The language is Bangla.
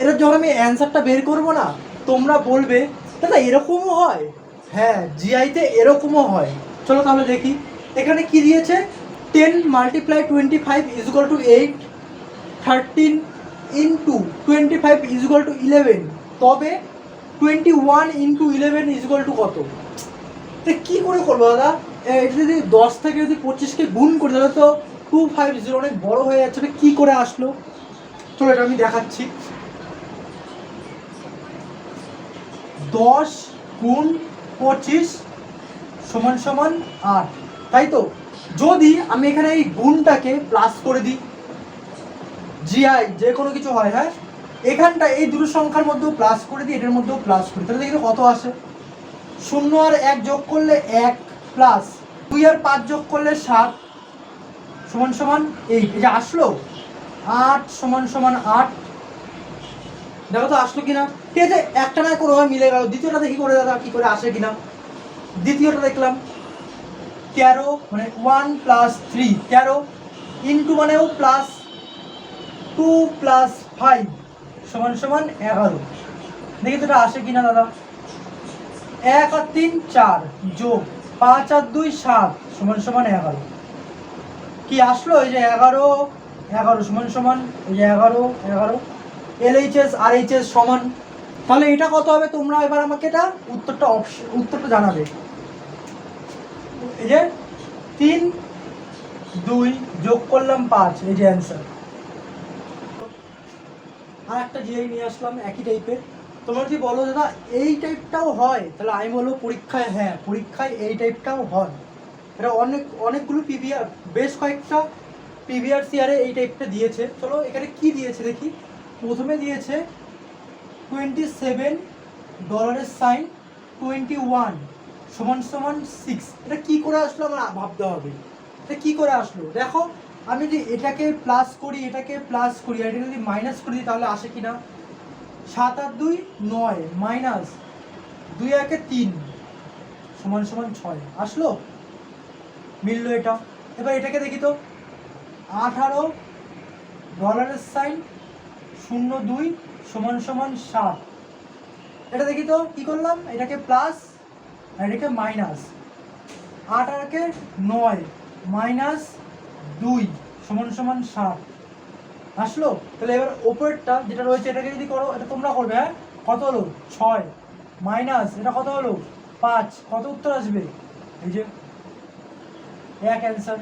এটার যখন আমি অ্যান্সারটা বের করবো না, তোমরা বলবে দাদা এরকমও হয়। হ্যাঁ, জিআইতে এরকমও হয়। চলো তাহলে দেখি এখানে কি দিয়েছে। 10 multiply 25 is equal to 8, 13 into 25 is equal to 11, তবে 21 ইন্টু 11 ইজ ইকুয়াল টু কত? তো কী করে করবো দাদা? এটা যদি 10 থেকে যদি 25কে গুণ করি তাহলে তো 250 অনেক বড় হয়ে যাচ্ছে। কী করে আসলো? চলো এটা আমি দেখাচ্ছি। 10 গুণ 25 সমান সমান 8, তাই তো? যদি আমি এখানে এই গুণটাকে প্লাস করে দিই, জিআই যে কোনো কিছু হয়, হ্যাঁ, এখানটা এই দুটো সংখ্যার মধ্যেও প্লাস করে দিই, এটার মধ্যেও প্লাস করি, তাহলে দেখি কত আসে। 0 আর 1 যোগ করলে 1, প্লাস 2 আর 5 যোগ করলে 7 সমান সমান 8। এটা আসলো 8 সমান সমান 8। দেখো তো আসলো কিনা। ঠিক আছে, একটা না কোনোভাবে মিলে গেল। দ্বিতীয়টা দেখি করে দাদা কি করে আসে কিনা। দ্বিতীয়টা দেখলাম 13 মানে 1 প্লাস 3, 13 ইন্টু মানেও প্লাস 2 প্লাস 5 সমান সমান 11। দেখি তো এটা আসে কিনা দাদা। 1 আর 3 4 যোগ 5 আর 2 7 সমান সমান 11। কি আসলো? এই যে 11 11 সমান সমান এই যে 11 11। LHS RHS সমান। তাহলে এটা কত হবে? তোমরা এবার আমাকে এটা উত্তরটা জানাবে। এই যে 3 2 যোগ করলাম 5, এই যে অ্যান্সার। আর একটা জিআই নিয়ে আসলাম একই টাইপের। তোমরা যদি বলো দাদা এই টাইপটাও হয়, তাহলে আমি বলবো পরীক্ষায় হ্যাঁ, পরীক্ষায় এই টাইপটাও হয়। এটা অনেকগুলো পিভিআর, বেশ কয়েকটা পিভিআর সিআরে এই টাইপটা দিয়েছে। চলো এখানে কি দিয়েছে দেখি। প্রথমে দিয়েছে $27 সাইন 21 সমান সমান 6। এটা কি করে আসলো আমার ভাবতে হবে। এটা কি করে আসলো দেখো। আমি যদি এটাকে প্লাস করি, এটাকে প্লাস করি, আর এটা যদি মাইনাস করি তাহলে আসে কিনা। 7 আর 2 9 মাইনাস 2 একে 3 সমান সমান 6 আসলো, মিললো এটা। এবার এটাকে দেখি তো। $18 সাইন 02 সমান সমান 7। এটা দেখি তো কি করলাম, এটাকে প্লাস আর এটাকে মাইনাস। 8 আর একে 9 মাইনাস 2 সমান সমান 7 আসলো। তাহলে এবার ওপরেরটা যেটা রয়েছে এটাকে যদি করো, এটা তোমরা করবে, হ্যাঁ, কত হলো 6 মাইনাস এটা কত হলো 5, কত উত্তর আসবে? এই যে এক অ্যান্সার।